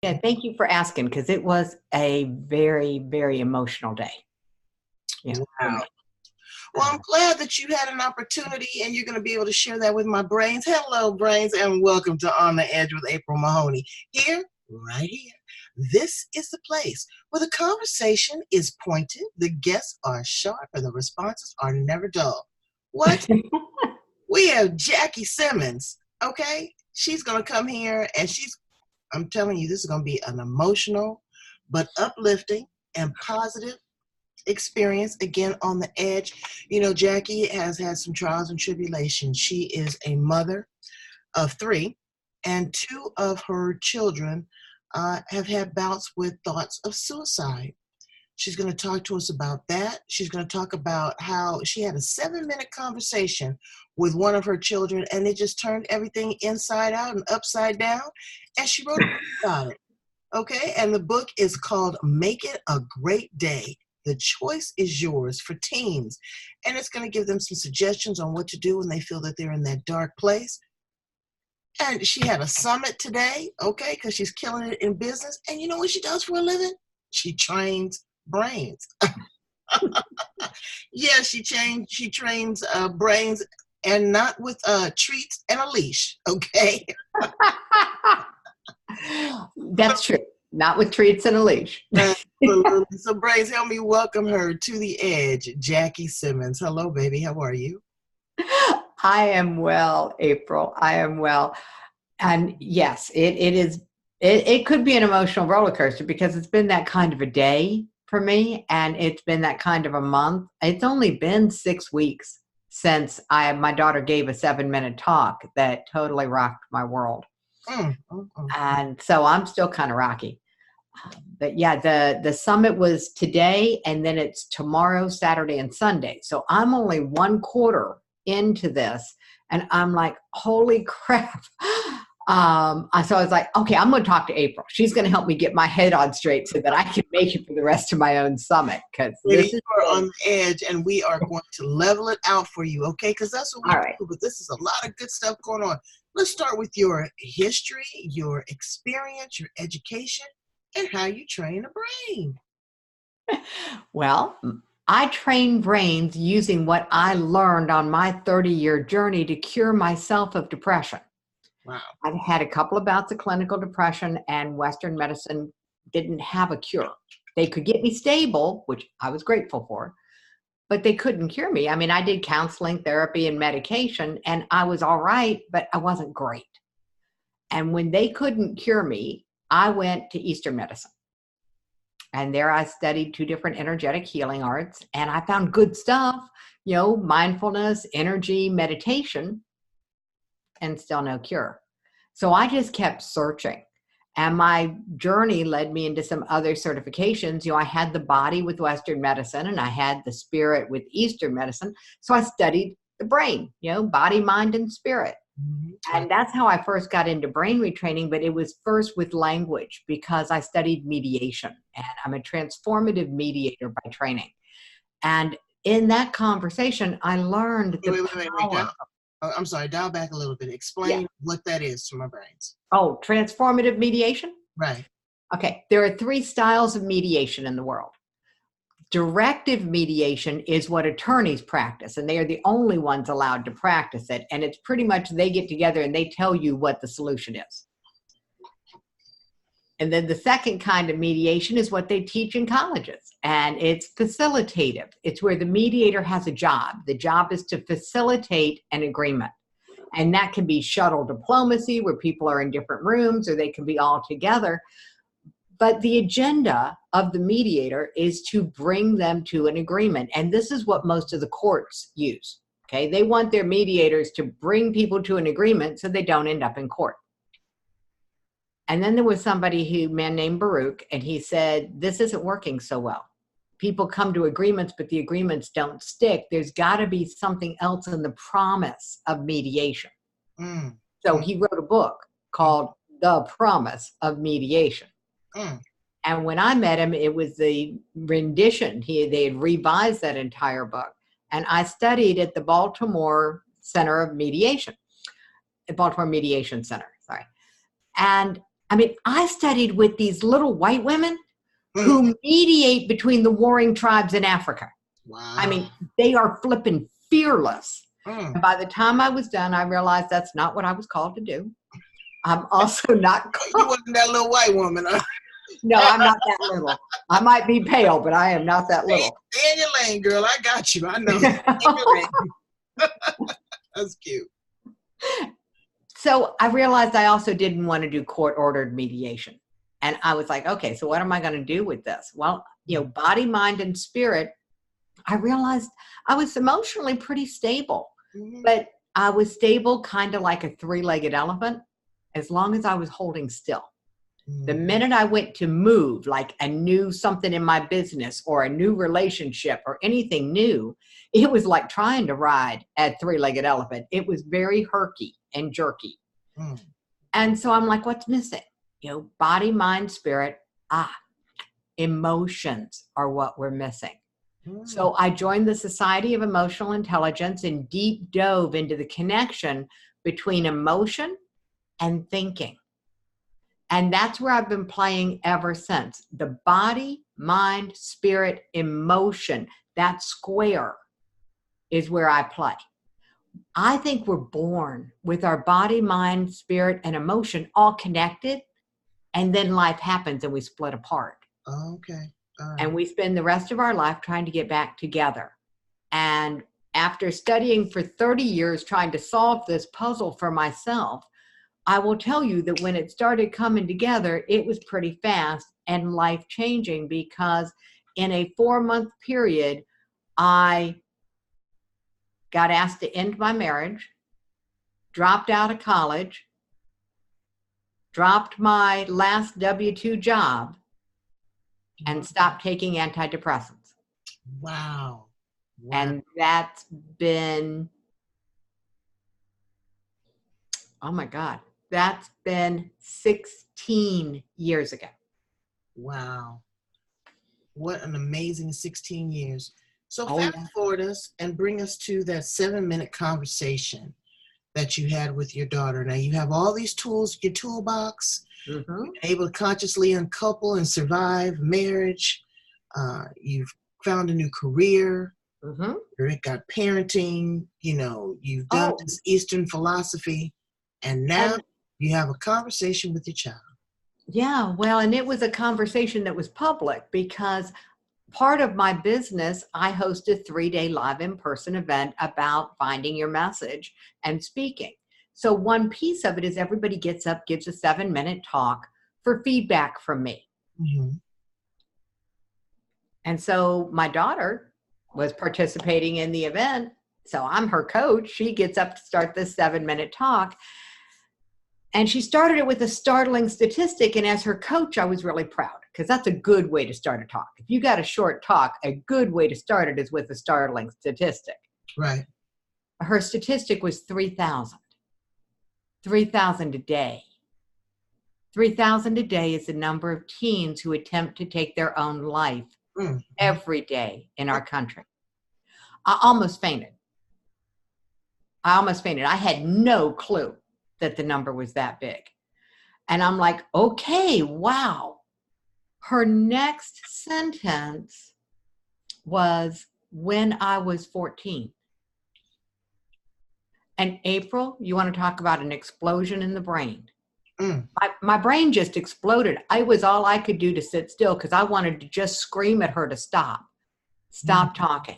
Yeah, thank you for asking because it was a very, very emotional day, for me. Wow. Well, I'm glad that you had an opportunity and you're going to be able to share that with my brains. Hello, brains, and welcome to On the Edge with April Mahoney. Here, right here. This is the place where the conversation is pointed, the guests are sharp, and the responses are never dull. What? We have Jackie Simmons, okay? She's going to come here and I'm telling you, this is going to be an emotional but uplifting and positive experience, again, on the edge. Jackie has had some trials and tribulations. She is a mother of 3, and 2 of her children have had bouts with thoughts of suicide. She's going to talk to us about that. She's going to talk about how she had a 7-minute conversation with one of her children, and it just turned everything inside out and upside down, and she wrote a book about it. Okay, and the book is called Make It a Great Day. The choice is yours for teens. And it's going to give them some suggestions on what to do when they feel that they're in that dark place. And she had a summit today, okay, because she's killing it in business. And you know what she does for a living? She trains brains. Yeah, she trains brains, and not with treats and a leash, okay? That's true. Not with treats and a leash. Absolutely. So, Brains, help me welcome her to the edge, Jackie Simmons. Hello, baby. How are you? I am well, April. I am well. And yes, it could be an emotional roller coaster because it's been that kind of a day for me, and it's been that kind of a month. It's only been 6 weeks since my daughter gave a 7-minute talk that totally rocked my world. And so I'm still kind of rocky. But yeah, the summit was today, and then it's tomorrow, Saturday, and Sunday. So I'm only 1/4 into this, and I'm like, holy crap. So I was like, okay, I'm going to talk to April. She's going to help me get my head on straight so that I can make it for the rest of my own summit. Because this is on the edge, and we are going to level it out for you, okay? Because that's what we do. But this is a lot of good stuff going on. Let's start with your history, your experience, your education, and how you train a brain. Well, I train brains using what I learned on my 30-year journey to cure myself of depression. Wow. I've had a couple of bouts of clinical depression, and Western medicine didn't have a cure. They could get me stable, which I was grateful for, but they couldn't cure me. I mean, I did counseling, therapy, and medication, and I was all right, but I wasn't great. And when they couldn't cure me, I went to Eastern medicine. And there I studied 2 different energetic healing arts, and I found good stuff, mindfulness, energy, meditation, and still no cure. So I just kept searching. And my journey led me into some other certifications. I had the body with Western medicine, and I had the spirit with Eastern medicine. So I studied the brain, body, mind, and spirit. Mm-hmm. And that's how I first got into brain retraining, but it was first with language because I studied mediation, and I'm a transformative mediator by training. And in that conversation, I learned the power. I'm sorry, dial back a little bit. Explain what that is to my brains. Oh, transformative mediation? Right. Okay, there are 3 styles of mediation in the world. Directive mediation is what attorneys practice, and they are the only ones allowed to practice it. And it's pretty much they get together and they tell you what the solution is. And then the second kind of mediation is what they teach in colleges, and it's facilitative. It's where the mediator has a job. The job is to facilitate an agreement. And that can be shuttle diplomacy, where people are in different rooms, or they can be all together. But the agenda of the mediator is to bring them to an agreement. And this is what most of the courts use. Okay, they want their mediators to bring people to an agreement so they don't end up in court. And then there was a man named Baruch, and he said, this isn't working so well. People come to agreements, but the agreements don't stick. There's got to be something else in the promise of mediation. So he wrote a book called The Promise of Mediation. And when I met him, it was the rendition. They had revised that entire book. And I studied at the Baltimore Center of Mediation, the Baltimore Mediation Center, sorry. And I mean, I studied with these little white women who mediate between the warring tribes in Africa. Wow. I mean, they are flipping fearless. And by the time I was done, I realized that's not what I was called to do. I'm also not called. You wasn't that little white woman, huh? No, I'm not that little. I might be pale, but I am not that little. Stay in your lane, girl. I got you. I know. Stay in your lane. That's cute. So I realized I also didn't want to do court-ordered mediation. And I was like, okay, so what am I going to do with this? Well, body, mind, and spirit, I realized I was emotionally pretty stable. But I was stable kind of like a three-legged elephant as long as I was holding still. The minute I went to move, like a new something in my business or a new relationship or anything new, it was like trying to ride a three-legged elephant. It was very herky and jerky. And so I'm like, what's missing? Body, mind, spirit, emotions are what we're missing. So I joined the Society of Emotional Intelligence and deep dove into the connection between emotion and thinking. And that's where I've been playing ever since. The body, mind, spirit, emotion, that square is where I play. I think we're born with our body, mind, spirit, and emotion all connected, and then life happens and we split apart. Okay. And we spend the rest of our life trying to get back together. And after studying for 30 years trying to solve this puzzle for myself, I will tell you that when it started coming together, it was pretty fast and life-changing, because in a 4-month period, I got asked to end my marriage, dropped out of college, dropped my last W-2 job, and stopped taking antidepressants. Wow. And that's been, oh my God, that's been 16 years ago. Wow. What an amazing 16 years. So fast forward us and bring us to that 7-minute conversation that you had with your daughter. Now you have all these tools, your toolbox, able to consciously uncouple and survive marriage. You've found a new career. You've got parenting, you've done this Eastern philosophy, and now you have a conversation with your child. Yeah, well, and it was a conversation that was public, because part of my business, I host a 3-day live in-person event about finding your message and speaking. So one piece of it is everybody gets up, gives a 7-minute talk for feedback from me. And so my daughter was participating in the event. So I'm her coach. She gets up to start this 7-minute talk. And she started it with a startling statistic. And as her coach, I was really proud, because that's a good way to start a talk. If you got a short talk, a good way to start it is with a startling statistic. Right. Her statistic was 3,000. 3,000 a day. 3,000 a day is the number of teens who attempt to take their own life every day in our country. I almost fainted. I had no clue that the number was that big. And I'm like, okay, wow. Her next sentence was, when I was 14. And April, you want to talk about an explosion in the brain? My brain just exploded. I was all I could do to sit still, because I wanted to just scream at her to stop. Stop talking.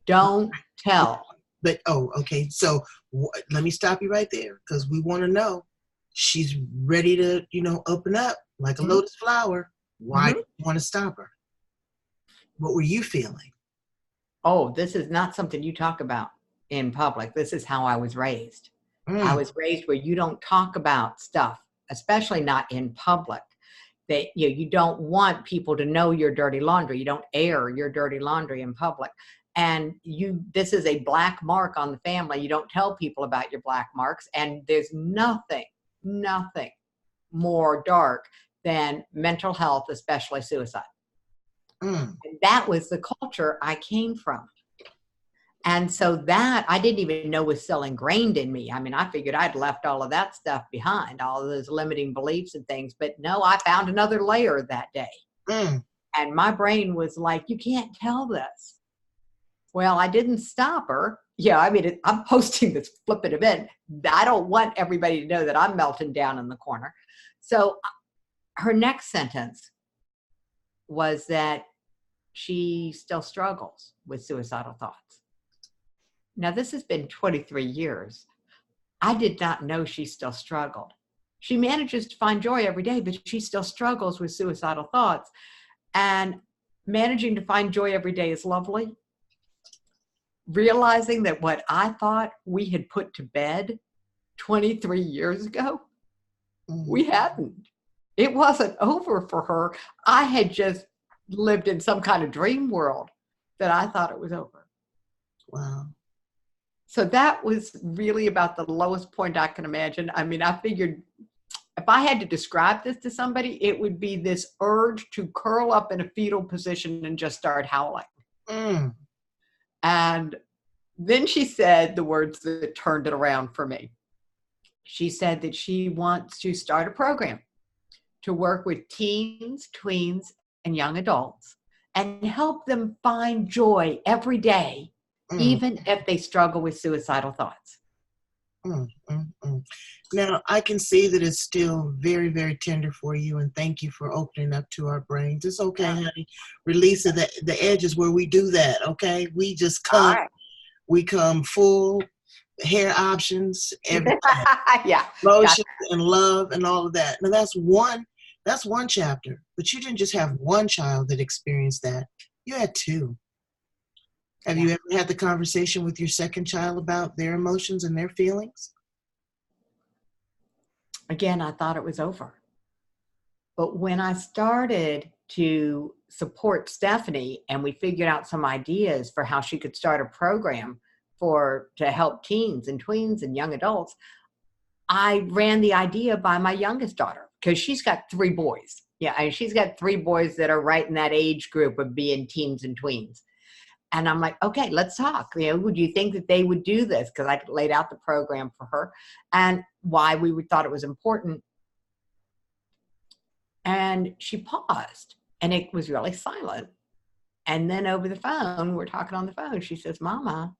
Don't tell. But, okay. So let me stop you right there, because we want to know. She's ready to, open up like a lotus flower. Why do you want to stop her? What were you feeling? Oh, this is not something you talk about in public. This is how I was raised. I was raised where you don't talk about stuff, especially not in public. That you don't want people to know your dirty laundry. You don't air your dirty laundry in public. And this is a black mark on the family. You don't tell people about your black marks. And there's nothing more dark than mental health, especially suicide. And that was the culture I came from. And so that I didn't even know was still ingrained in me. I mean, I figured I'd left all of that stuff behind, all of those limiting beliefs and things, but no, I found another layer that day. Mm. And my brain was like, you can't tell this. Well, I didn't stop her. Yeah, I mean, I'm hosting this flippant event. I don't want everybody to know that I'm melting down in the corner. So her next sentence was that she still struggles with suicidal thoughts. Now, this has been 23 years. I did not know she still struggled. She manages to find joy every day, but she still struggles with suicidal thoughts. And managing to find joy every day is lovely. Realizing that what I thought we had put to bed 23 years ago, we hadn't. It wasn't over for her. I had just lived in some kind of dream world that I thought it was over. Wow. So that was really about the lowest point I can imagine. I mean, I figured if I had to describe this to somebody, it would be this urge to curl up in a fetal position and just start howling. Mm. And then she said the words that turned it around for me. She said that she wants to start a program to work with teens, tweens, and young adults and help them find joy every day, even if they struggle with suicidal thoughts. Now, I can see that it's still very, very tender for you, and thank you for opening up to our brains. It's okay, honey. Release the edges where we do that, okay? We just come, we come full hair options, everything. Yeah. Emotions and love and all of that. Now, that's one chapter, but you didn't just have one child that experienced that. You had two. Have you ever had the conversation with your second child about their emotions and their feelings? Again, I thought it was over. But when I started to support Stephanie and we figured out some ideas for how she could start a program to help teens and tweens and young adults, I ran the idea by my youngest daughter because she's got 3 boys. Yeah, and she's got 3 boys that are right in that age group of being teens and tweens. And I'm like, okay, let's talk. Would you think that they would do this? Because I laid out the program for her and why we thought it was important. And she paused and it was really silent. And then over the phone, we're talking on the phone. She says, Mama,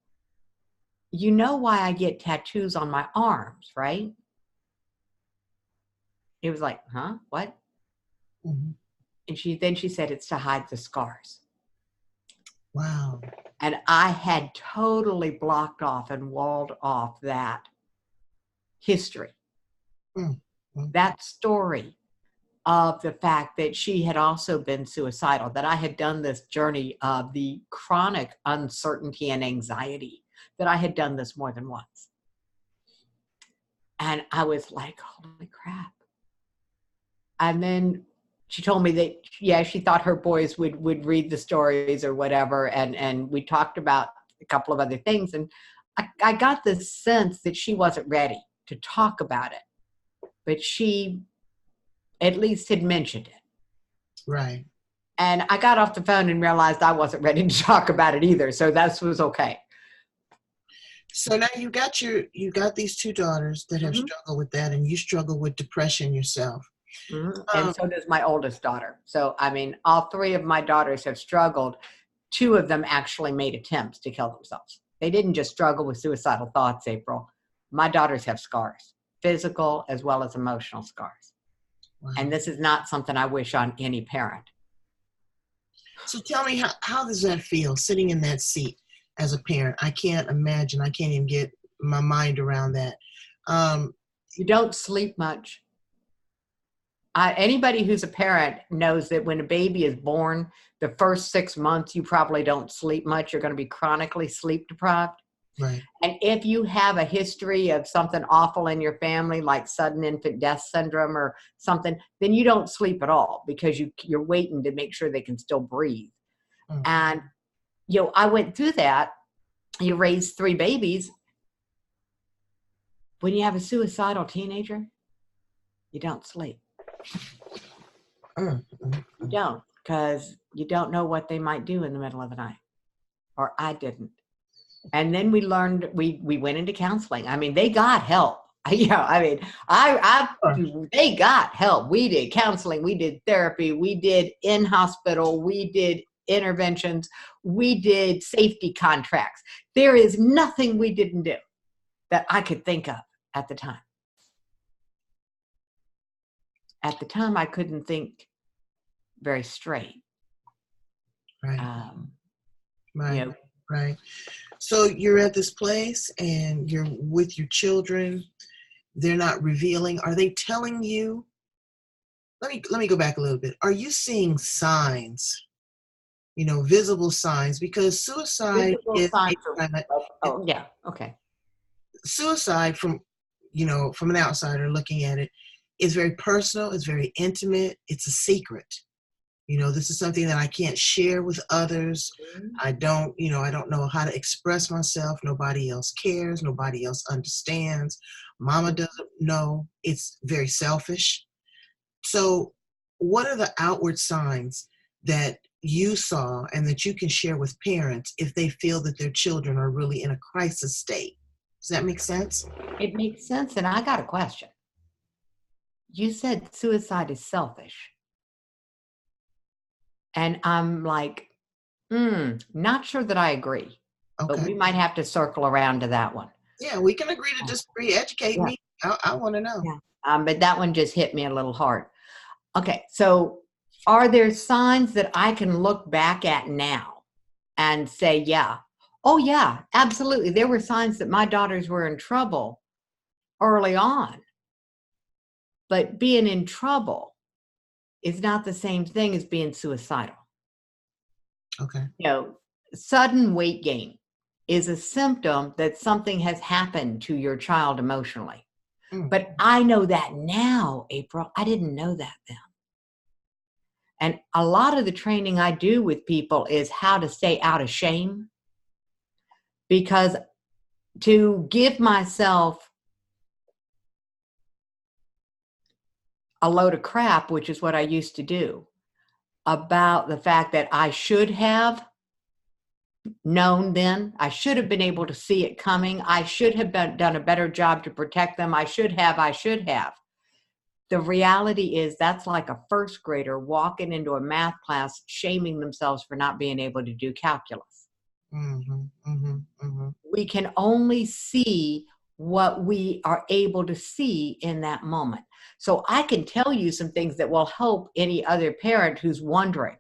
you know why I get tattoos on my arms, right? It was like, huh? What? Mm-hmm. And then she said, it's to hide the scars. Wow. And I had totally blocked off and walled off that history, that story of the fact that she had also been suicidal, that I had done this journey of the chronic uncertainty and anxiety, that I had done this more than once. And I was like, holy crap. And then she told me that, yeah, she thought her boys would read the stories or whatever. And we talked about a couple of other things. And I got this sense that she wasn't ready to talk about it, but she at least had mentioned it. Right. And I got off the phone and realized I wasn't ready to talk about it either. So that was okay. So now you got these 2 daughters that have struggled with that, and you struggle with depression yourself. And so does my oldest daughter. So, I mean, all 3 of my daughters have struggled. 2 of them actually made attempts to kill themselves. They didn't just struggle with suicidal thoughts, April. My daughters have scars, physical as well as emotional scars. Wow. And this is not something I wish on any parent. So tell me, how does that feel, sitting in that seat as a parent? I can't imagine. I can't even get my mind around that. You don't sleep much. Anybody who's a parent knows that when a baby is born, the first 6 months, you probably don't sleep much. You're going to be chronically sleep deprived. Right. And if you have a history of something awful in your family, like sudden infant death syndrome or something, then you don't sleep at all because you're waiting to make sure they can still breathe. And, I went through that. You raise 3 babies. When you have a suicidal teenager, you don't sleep. You don't, because you don't know what they might do in the middle of the night. Or I didn't. And then we learned, we went into counseling. I mean, they got help. Yeah, I mean, I they got help. We did counseling, we did therapy, we did in hospital, we did interventions, we did safety contracts. There is nothing we didn't do that I could think of at the time. At the time, I couldn't think very straight. Right. You Right. know, Right. So you're at this place and you're with your children. They're not revealing. Are they telling you? Let me go back a little bit. Are you seeing signs? Visible signs, because suicide visible is signs a of, kind of oh, yeah, okay. suicide from an outsider looking at it is very personal. It's very intimate. It's a secret. This is something that I can't share with others. I don't know how to express myself. Nobody else cares. Nobody else understands. Mama doesn't know. It's very selfish. So, what are the outward signs that you saw and that you can share with parents if they feel that their children are really in a crisis state? Does that make sense? It makes sense. And I got a question. You said suicide is selfish. And I'm like, not sure that I agree, but Okay. we might have to circle around to that one. Yeah, we can agree to disagree. Educate Yeah. me. I want to know. Yeah. But that one just hit me a little hard. Okay. So are there signs that I can look back at now and say, yeah, oh yeah, absolutely. There were signs that my daughters were in trouble early on, but being in trouble is not the same thing as being suicidal. Okay. Sudden weight gain is a symptom that something has happened to your child emotionally. But I know that now, April. I didn't know that then. And a lot of the training I do with people is how to stay out of shame, because to give myself a load of crap, which is what I used to do, about the fact that I should have known then, I should have been able to see it coming, I should have done a better job to protect them, I should have. The reality is that's like a first grader walking into a math class shaming themselves for not being able to do calculus. We can only see what we are able to see in that moment. So I can tell you some things that will help any other parent who's wondering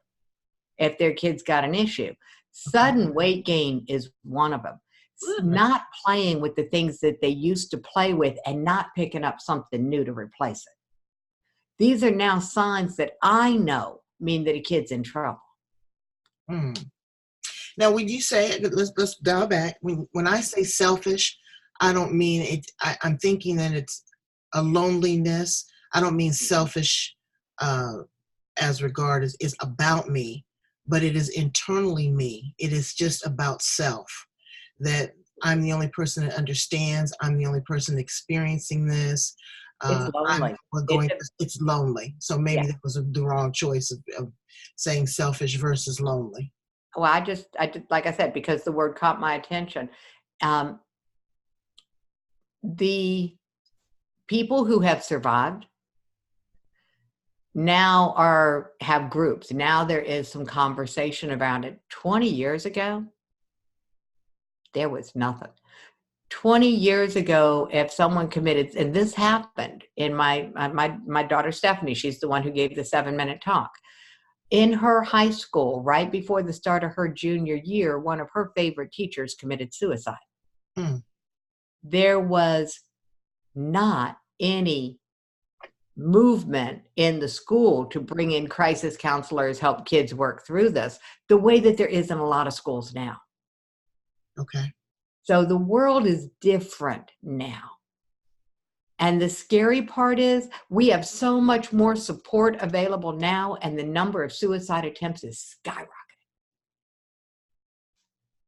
if their kid's got an issue. Sudden weight gain is one of them. Not playing with the things that they used to play with and not picking up something new to replace it. These are now signs that I know mean that a kid's in trouble. Now, when you say, let's dial back. When I say selfish, I don't mean it. I'm thinking that it's a loneliness. I don't mean selfish as regard as is about me, but it is internally me. It is just about self. That I'm the only person that understands. I'm the only person experiencing this. It's lonely. It's lonely. So maybe that was the wrong choice of saying selfish versus lonely. Well, I just, like I said, because the word caught my attention. The people who have survived now have groups. Now there is some conversation around it. 20 years ago, there was nothing. 20 years ago, if someone committed, and this happened in my daughter Stephanie, she's the one who gave the 7-minute talk. In her high school, right before the start of her junior year, one of her favorite teachers committed suicide. There was not any movement in the school to bring in crisis counselors, help kids work through this, the way that there is in a lot of schools now. Okay. So the world is different now. And the scary part is we have so much more support available now, and the number of suicide attempts is skyrocketing.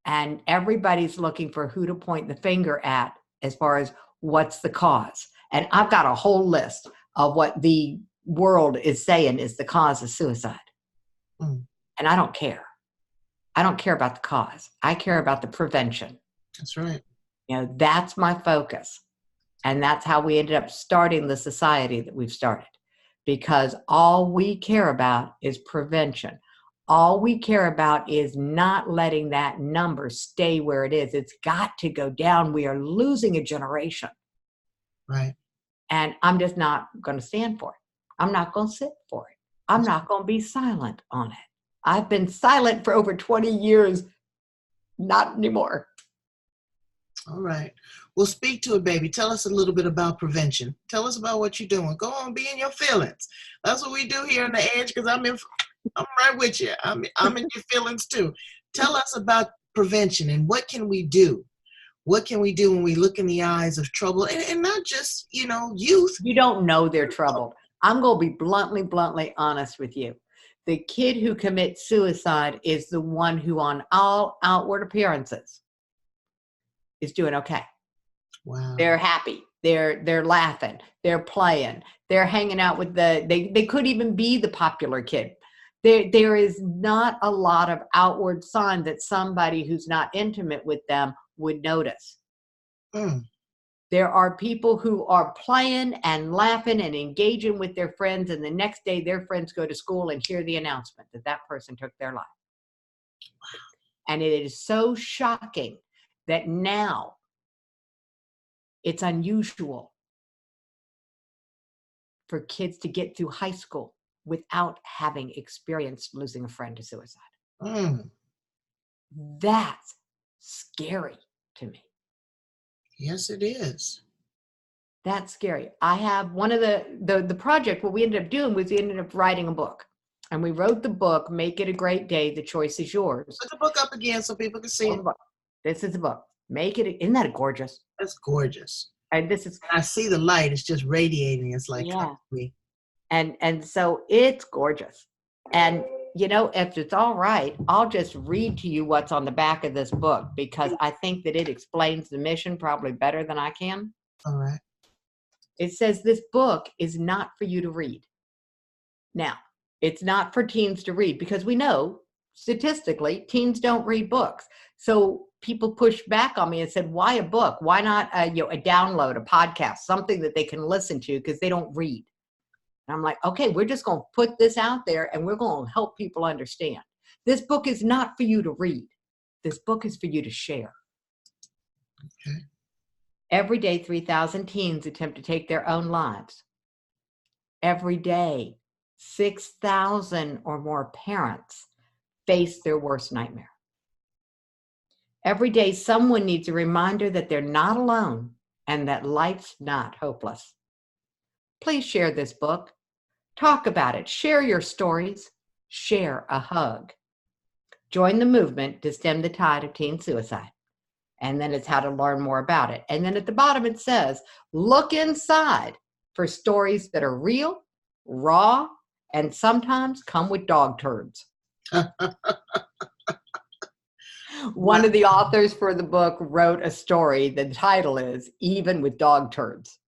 And everybody's looking for who to point the finger at as far as what's the cause. And I've got a whole list of what the world is saying is the cause of suicide. And I don't care. I don't care about the cause. I care about the prevention. That's right. That's my focus. And that's how we ended up starting the society that we've started, because all we care about is prevention. All we care about is not letting that number stay where it is. It's got to go down. We are losing a generation. Right. And I'm just not going to stand for it. I'm not going to sit for it. I'm not going to be silent on it. I've been silent for over 20 years. Not anymore. All right. Well, speak to it, baby. Tell us a little bit about prevention. Tell us about what you're doing. Go on, be in your feelings. That's what we do here on the edge, because I'm right with you. I'm in your feelings too. Tell us about prevention and what can we do? What can we do when we look in the eyes of trouble, and not just, youth? You don't know they're troubled. I'm going to be bluntly honest with you. The kid who commits suicide is the one who, on all outward appearances, is doing okay. Wow. They're happy. They're laughing. They're playing. They're hanging out with they could even be the popular kid. There is not a lot of outward sign that somebody who's not intimate with them would notice. Mm. There are people who are playing and laughing and engaging with their friends, and the next day their friends go to school and hear the announcement that that person took their life. And it is so shocking that now it's unusual for kids to get through high school without having experienced losing a friend to suicide. Mm. That's scary to me. Yes, it is. That's scary. I have one of the project, what we ended up doing was we ended up writing a book. And we wrote the book, Make It a Great Day, The Choice is Yours. Put the book up again so people can see it. This is the book. Isn't that gorgeous? That's gorgeous. And this is, I see the light. It's just radiating. It's like, yeah. Me. And so it's gorgeous. And if it's all right, I'll just read to you what's on the back of this book, because I think that it explains the mission probably better than I can. All right. It says this book is not for you to read. Now, it's not for teens to read, because we know statistically teens don't read books. So people pushed back on me and said, why a book? Why not a download, a podcast, something that they can listen to, because they don't read. And I'm like, okay, we're just going to put this out there and we're going to help people understand. This book is not for you to read. This book is for you to share. Okay. Every day, 3,000 teens attempt to take their own lives. Every day, 6,000 or more parents face their worst nightmare. Every day, someone needs a reminder that they're not alone and that life's not hopeless. Please share this book. Talk about it. Share your stories. Share a hug. Join the movement to stem the tide of teen suicide. And then it's how to learn more about it. And then at the bottom it says, look inside for stories that are real, raw, and sometimes come with dog turds. One of the authors for the book wrote a story. The title is Even with Dog Turds.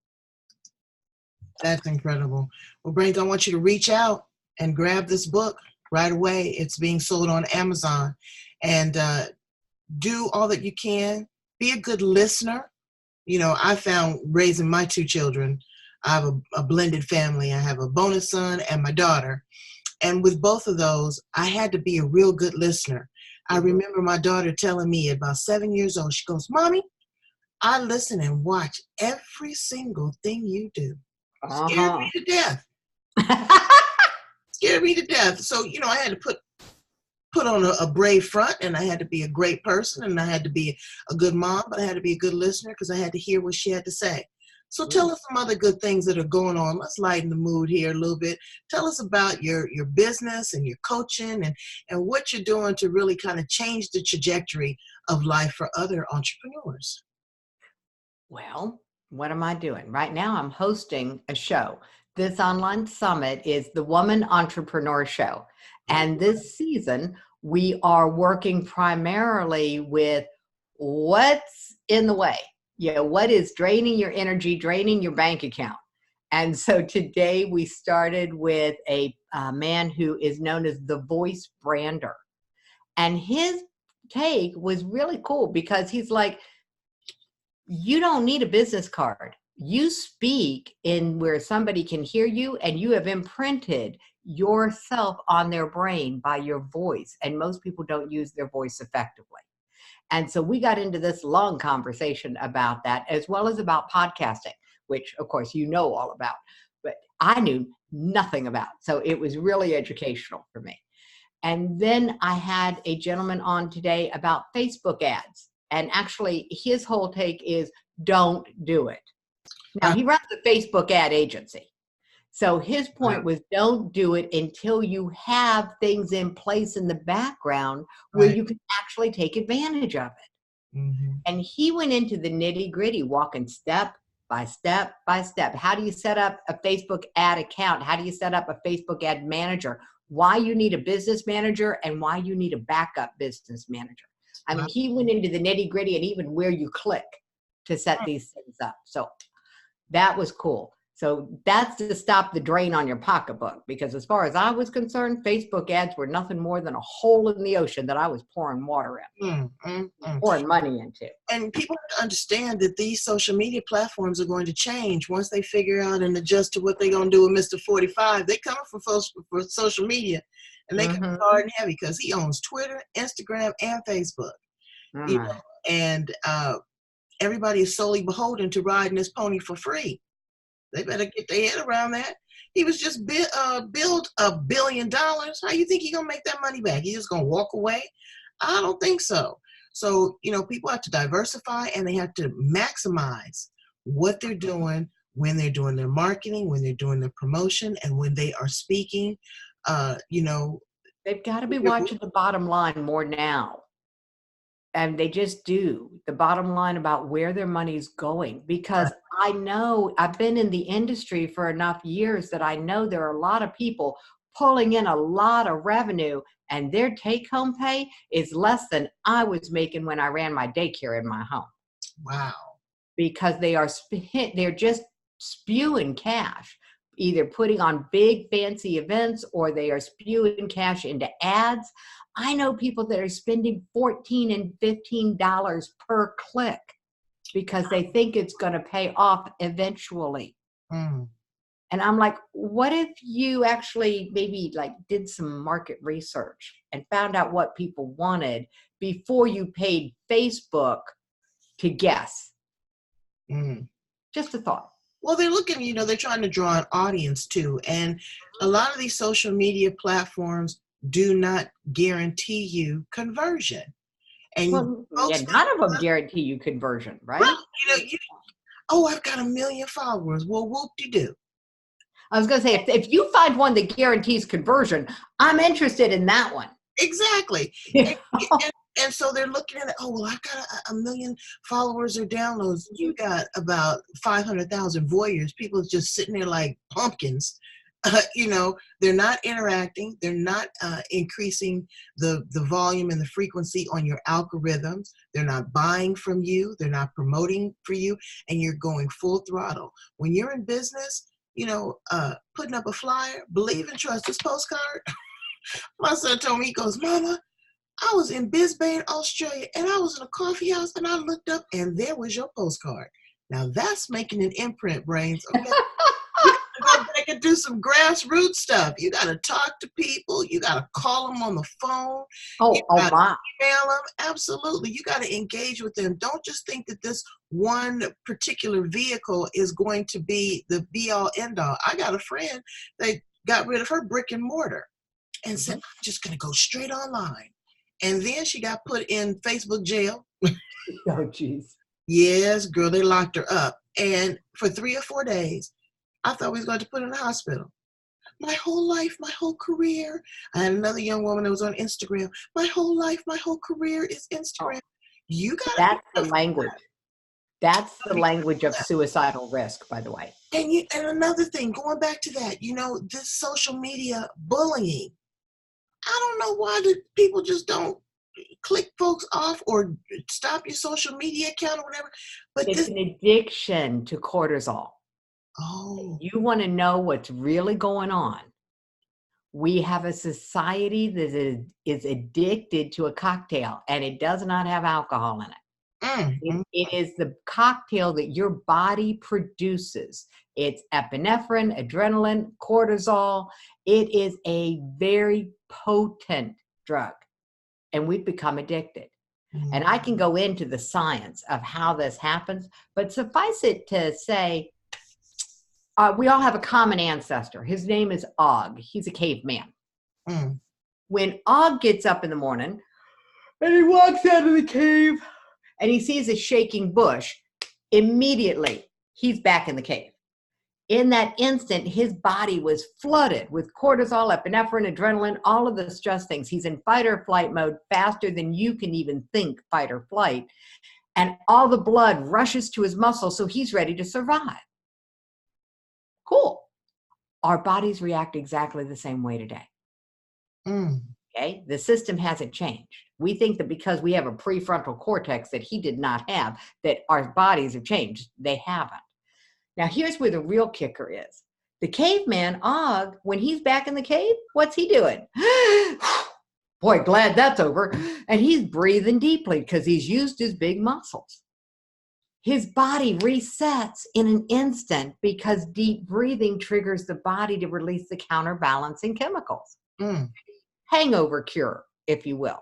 That's incredible. Well, Brains, I want you to reach out and grab this book right away. It's being sold on Amazon. And do all that you can. Be a good listener. I found raising my two children, I have a blended family. I have a bonus son and my daughter. And with both of those, I had to be a real good listener. I remember my daughter telling me at about 7 years old, she goes, Mommy, I listen and watch every single thing you do. Scared me to death. Scared me to death. So, I had to put on a brave front, and I had to be a great person, and I had to be a good mom, but I had to be a good listener because I had to hear what she had to say. So tell us some other good things that are going on. Let's lighten the mood here a little bit. Tell us about your business and your coaching and what you're doing to really kind of change the trajectory of life for other entrepreneurs. Well, what am I doing? Right now I'm hosting a show. This online summit is the Woman Entrepreneur Show. And this season, we are working primarily with what's in the way. What is draining your energy, draining your bank account. And so today we started with a man who is known as the Voice Brander. And his take was really cool because he's like, you don't need a business card. You speak in where somebody can hear you, and you have imprinted yourself on their brain by your voice. And most people don't use their voice effectively. And so we got into this long conversation about that, as well as about podcasting, which of course you know all about, but I knew nothing about. So it was really educational for me. And then I had a gentleman on today about Facebook ads. And actually his whole take is don't do it. Now he runs a Facebook ad agency. So his point was don't do it until you have things in place in the background where you can actually take advantage of it. Mm-hmm. And he went into the nitty gritty, walking step by step by step. How do you set up a Facebook ad account? How do you set up a Facebook ad manager? Why you need a business manager and why you need a backup business manager. I mean, he went into the nitty gritty and even where you click to set these things up. So that was cool. So that's to stop the drain on your pocketbook, because as far as I was concerned, Facebook ads were nothing more than a hole in the ocean that I was pouring water in, pouring money into. And people have to understand that these social media platforms are going to change once they figure out and adjust to what they're going to do with Mr. 45. They come for social media, and they come hard and heavy because he owns Twitter, Instagram, and Facebook. You know, and everybody is solely beholden to riding this pony for free. They better get their head around that. He was just billed $1 billion. How you think he gonna make that money back? He just gonna walk away? I don't think so. So, you know, people have to diversify and they have to maximize what they're doing when they're doing their marketing, when they're doing their promotion, and when they are speaking. You know, they've got to be watching the bottom line more now. And they just do, the bottom line about where their money's going. Because I know I've been in the industry for enough years that I know there are a lot of people pulling in a lot of revenue, and their take-home pay is less than I was making when I ran my daycare in my home. Wow. Because they're just spewing cash, either putting on big fancy events or they are spewing cash into ads. I know people that are spending $14 and $15 per click because they think it's going to pay off eventually. And I'm like, what if you actually maybe like did some market research and found out what people wanted before you paid Facebook to guess? Just a thought. Well, they're looking, you know, they're trying to draw an audience too. And a lot of these social media platforms do not guarantee you conversion. And well, none of them guarantee you conversion, right? Well, you know, I've got 1 million followers. Well, whoop-de-doo. I was going to say, if you find one that guarantees conversion, I'm interested in that one. Exactly. And so they're looking at it, oh, well, I've got 1 million followers or downloads. You got about 500,000 voyeurs. People just sitting there like pumpkins. You know, they're not interacting. They're not increasing the volume and the frequency on your algorithms. They're not buying from you. They're not promoting for you. And you're going full throttle. When you're in business, you know, putting up a flyer, believe and trust this postcard. My son told me, he goes, Mama, I was in Brisbane, Australia, and I was in a coffee house, and I looked up, and there was your postcard. Now, that's making an imprint, Brains. Okay? You gotta go back and do some grassroots stuff. You got to talk to people. You got to call them on the phone. You gotta email them. Absolutely. You got to engage with them. Don't just think that this one particular vehicle is going to be the be-all, end-all. I got a friend that got rid of her brick and mortar and said, I'm just going to go straight online. And then she got put in Facebook jail. Oh, geez. Yes, girl, they locked her up. And for 3 or 4 days, I thought we was going to put her in the hospital. My whole life, my whole career. I had another young woman that was on Instagram. My whole life, my whole career is Instagram. You got That's the language. That's the language of suicidal risk, by the way. And another thing, going back to that, you know, this social media bullying. I don't know why the people just don't click folks off or stop your social media account or whatever. But it's an addiction to cortisol. Oh. You want to know what's really going on. We have a society that is addicted to a cocktail, and it does not have alcohol in it. It is the cocktail that your body produces. It's epinephrine, adrenaline, cortisol. It is a very potent drug, and we've become addicted. And I can go into the science of how this happens, but suffice it to say, we all have a common ancestor. His name is Og. He's a caveman. When Og gets up in the morning and he walks out of the cave and he sees a shaking bush, immediately he's back in the cave. In that instant, his body was flooded with cortisol, epinephrine, adrenaline, all of the stress things. He's in fight or flight mode faster than you can even think fight or flight. And all the blood rushes to his muscles, so he's ready to survive. Cool. Our bodies react exactly the same way today. Okay, the system hasn't changed. We think that because we have a prefrontal cortex that he did not have, that our bodies have changed. They haven't. Now, here's where the real kicker is. The caveman, Og, when he's back in the cave, what's he doing? Boy, glad that's over. And he's breathing deeply because he's used his big muscles. His body resets in an instant because deep breathing triggers the body to release the counterbalancing chemicals. Hangover cure, if you will.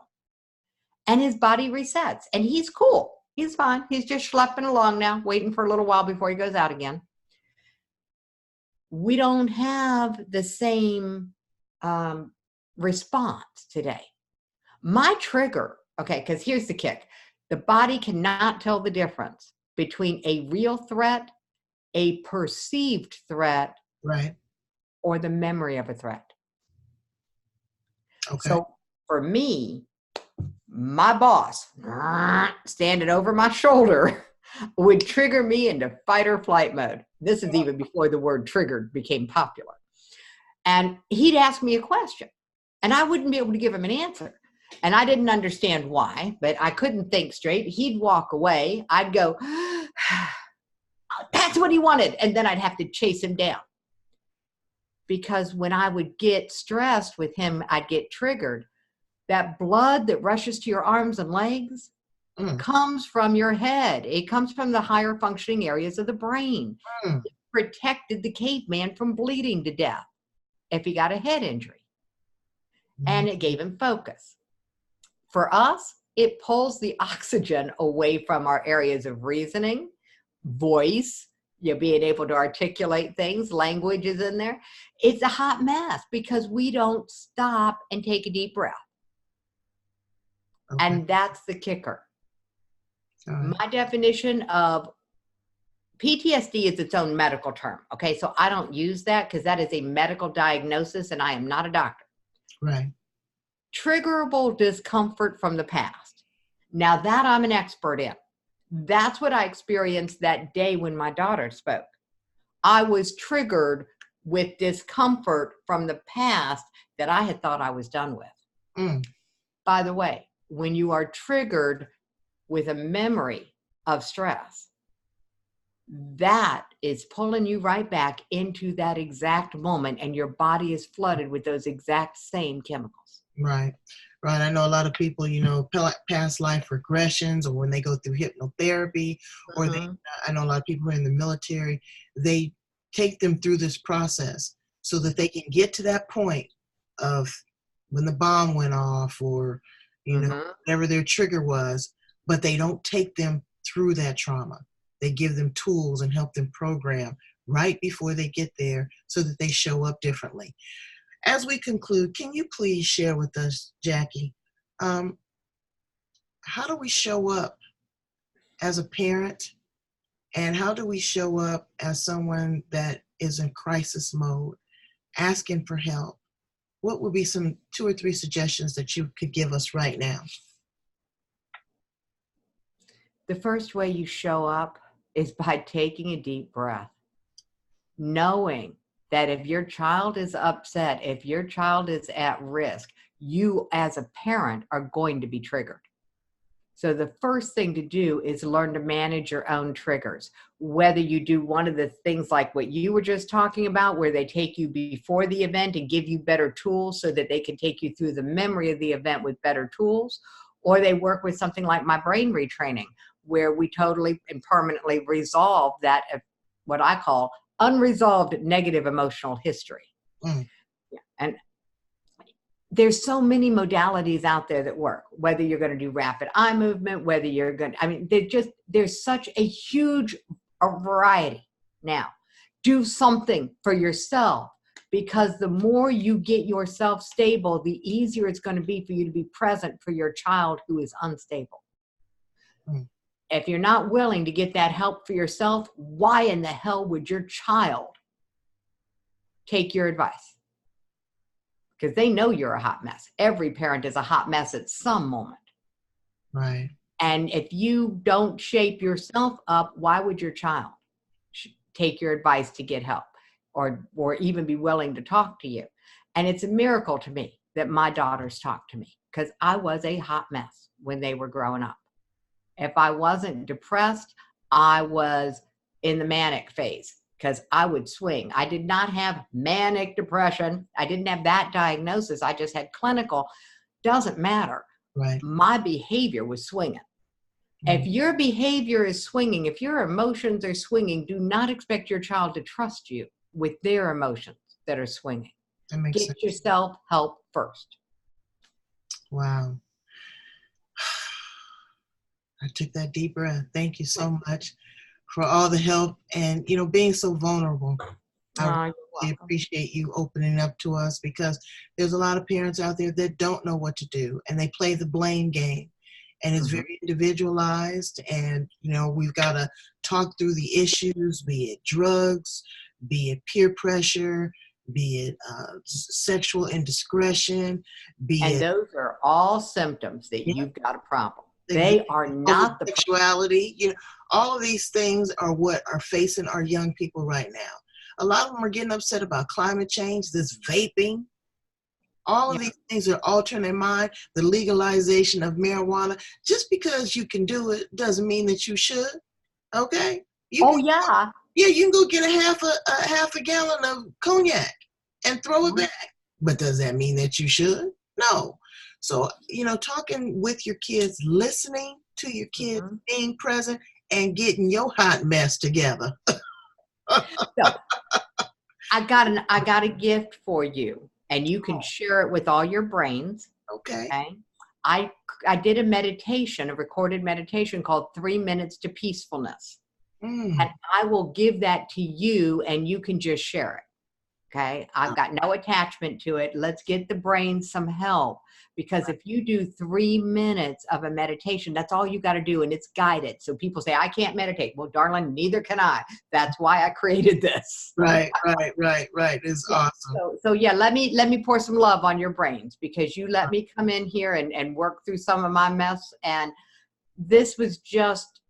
And his body resets, and he's cool. He's fine. He's just schlepping along now, waiting for a little while before he goes out again. We don't have the same response today. My trigger, okay, because here's the kick. The body cannot tell the difference between a real threat, a perceived threat, right, or the memory of a threat. Okay. So for me, my boss standing over my shoulder would trigger me into fight or flight mode. This is even before the word triggered became popular. And he'd ask me a question, and I wouldn't be able to give him an answer. And I didn't understand why, but I couldn't think straight. He'd walk away. I'd go, that's what he wanted. And then I'd have to chase him down. Because when I would get stressed with him, I'd get triggered. That blood that rushes to your arms and legs comes from your head. It comes from the higher functioning areas of the brain. It protected the caveman from bleeding to death if he got a head injury. And it gave him focus. For us, it pulls the oxygen away from our areas of reasoning, voice, being able to articulate things, language is in there. It's a hot mess because we don't stop and take a deep breath. Okay. And that's the kicker. My definition of PTSD is its own medical term. Okay, so I don't use that because that is a medical diagnosis and I am not a doctor. Right. Triggerable discomfort from the past. Now that I'm an expert in. That's what I experienced that day when my daughter spoke. I was triggered with discomfort from the past that I had thought I was done with. By the way, when you are triggered with a memory of stress, that is pulling you right back into that exact moment, and your body is flooded with those exact same chemicals. Right. Right. I know a lot of people, past life regressions, or when they go through hypnotherapy, or I know a lot of people who are in the military, they take them through this process so that they can get to that point of when the bomb went off, or, whatever their trigger was, but they don't take them through that trauma. They give them tools and help them program right before they get there so that they show up differently. As we conclude, can you please share with us, Jackie, how do we show up as a parent, and how do we show up as someone that is in crisis mode, asking for help? What would be some 2 or 3 suggestions that you could give us right now? The first way you show up is by taking a deep breath, knowing that if your child is upset, if your child is at risk, you as a parent are going to be triggered. So the first thing to do is learn to manage your own triggers. Whether you do one of the things like what you were just talking about, where they take you before the event and give you better tools so that they can take you through the memory of the event with better tools, or they work with something like my brain retraining, where we totally and permanently resolve that, what I call unresolved negative emotional history. Mm. Yeah. And there's so many modalities out there that work, whether you're going to do rapid eye movement, whether you're going to, I mean, there's such a huge variety. Now, do something for yourself, because the more you get yourself stable, the easier it's going to be for you to be present for your child who is unstable. Mm. If you're not willing to get that help for yourself, why in the hell would your child take your advice? Because they know you're a hot mess. Every parent is a hot mess at some moment. Right. And if you don't shape yourself up, why would your child take your advice to get help, or even be willing to talk to you? And it's a miracle to me that my daughters talk to me, because I was a hot mess when they were growing up. If I wasn't depressed, I was in the manic phase, because I would swing. I did not have manic depression. I didn't have that diagnosis. I just had clinical. Doesn't matter. Right. My behavior was swinging. If your behavior is swinging, if your emotions are swinging, do not expect your child to trust you with their emotions that are swinging. That makes Get sense. yourself help first. Wow. I took that deep breath. Thank you so much for all the help and, being so vulnerable. I really appreciate you opening up to us, because there's a lot of parents out there that don't know what to do, and they play the blame game, and it's very individualized, and, we've got to talk through the issues, be it drugs, be it peer pressure, be it sexual indiscretion, And those are all symptoms that you've got a problem. They are not the sexuality. All of these things are what are facing our young people right now. A lot of them are getting upset about climate change, this vaping. All of these things are altering their mind. The legalization of marijuana. Just because you can do it doesn't mean that you should. Okay? You can go get a half a gallon of cognac and throw it back. But does that mean that you should? No. So, talking with your kids, listening to your kids, being present, and getting your hot mess together. So, I got a gift for you, and you can share it with all your brains. Okay. I did a recorded meditation called 3 Minutes to Peacefulness. And I will give that to you, and you can just share it. Okay. I've got no attachment to it. Let's get the brain some help, because if you do 3 minutes of a meditation, that's all you got to do. And it's guided. So people say, I can't meditate. Well, darling, neither can I. That's why I created this. Right. It's awesome. So yeah, let me pour some love on your brains, because you let me come in here and work through some of my mess. And this was just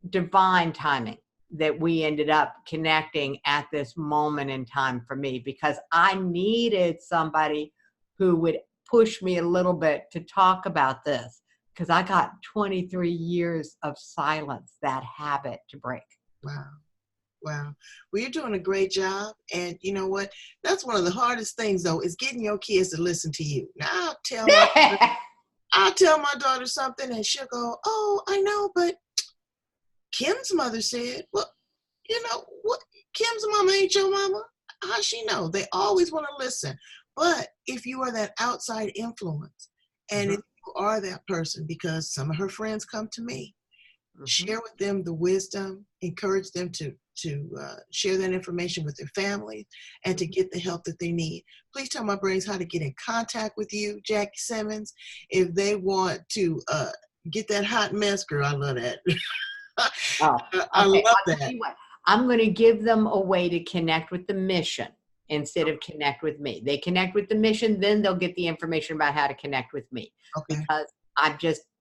divine timing that we ended up connecting at this moment in time for me, because I needed somebody who would push me a little bit to talk about this, because I got 23 years of silence, that habit to break. Wow. Well, you're doing a great job. And you know what? That's one of the hardest things, though, is getting your kids to listen to you. Now, I'll tell my daughter something, and she'll go, oh, I know, but Kim's mother said, well, what? Kim's mama ain't your mama. How she know? They always want to listen. But if you are that outside influence, and if you are that person, because some of her friends come to me, share with them the wisdom, encourage them to share that information with their families, and to get the help that they need. Please tell my brains how to get in contact with you, Jackie Simmons, if they want to get that hot mess. Girl, I love that. I love that. I'm going to give them a way to connect with the mission instead of connect with me. They connect with the mission, then they'll get the information about how to connect with me. Okay. Because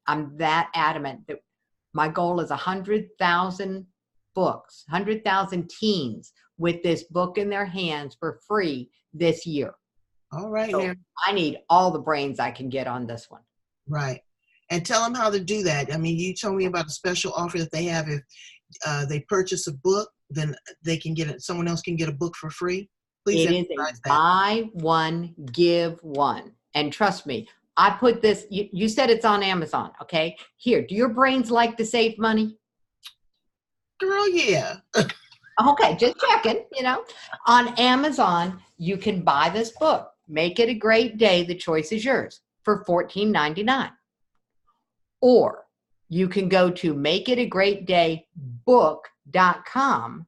I'm that adamant that my goal is 100,000 books, 100,000 teens with this book in their hands for free this year. All right. So I need all the brains I can get on this one. Right. and tell them how to do that. I mean, you told me about a special offer that they have if they purchase a book, then they can get it. Someone else can get a book for free. Please It is emphasize a that. buy one, give one. And trust me, I put this, you said it's on Amazon, okay? Here, do your brains like to save money? Girl, yeah. Okay, just checking, On Amazon, you can buy this book. Make It a Great Day. The choice is yours for $14.99. Or you can go to makeitagreatdaybook.com,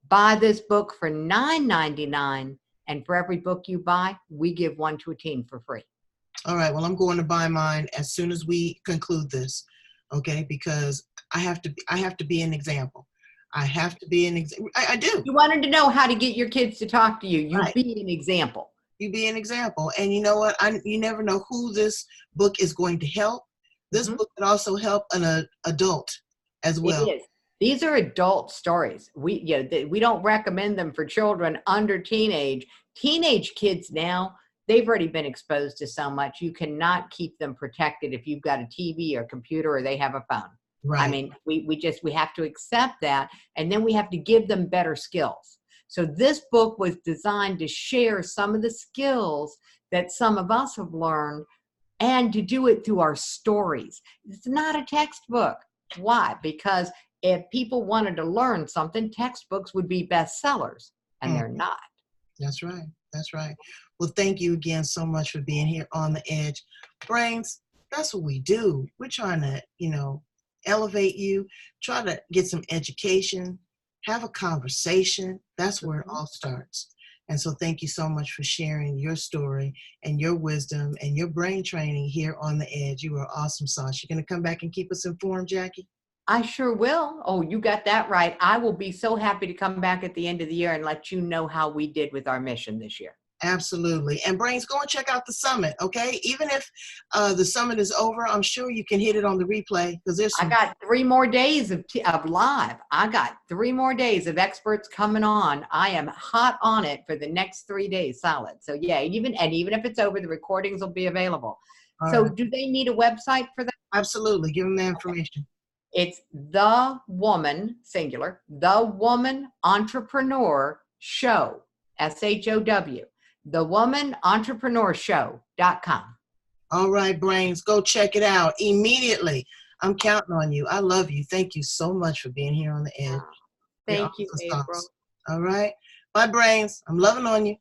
buy this book for $9.99, and for every book you buy, we give one to a teen for free. All right. Well, I'm going to buy mine as soon as we conclude this, okay? Because I have to be an example. I have to be an example. I do. You wanted to know how to get your kids to talk to you. You Right. be an example. You be an example. And you know what? You never know who this book is going to help. This book can also help an adult as well. It is. These are adult stories. We don't recommend them for children under teenage. Teenage kids now, they've already been exposed to so much. You cannot keep them protected if you've got a TV or computer or they have a phone. Right. I mean, we have to accept that, and then we have to give them better skills. So this book was designed to share some of the skills that some of us have learned and to do it through our stories. It's not a textbook. Why? Because if people wanted to learn something, textbooks would be bestsellers, and they're not. That's right. That's right. Well, thank you again so much for being here on the Edge. Brains, that's what we do. We're trying to, elevate you, try to get some education, have a conversation. That's where it all starts. And so thank you so much for sharing your story and your wisdom and your brain training here on the Edge. You are awesome, sauce. You're going to come back and keep us informed, Jackie? I sure will. Oh, you got that right. I will be so happy to come back at the end of the year and let you know how we did with our mission this year. Absolutely. And Brains, go and check out the summit, okay? Even if the summit is over, I'm sure you can hit it on the replay because there's I got 3 more days of live. I got 3 more days of experts coming on. I am hot on it for the next 3 days solid. So yeah, even if it's over, the recordings will be available. So do they need a website for that? Absolutely. Give them the information. It's The Woman, singular, The Woman Entrepreneur Show, SHOW, thewomanentrepreneurshow.com. All right, Brains, go check it out immediately. I'm counting on you. I love you. Thank you so much for being here on the Edge. Thank you, April. All right. Bye, Brains. I'm loving on you.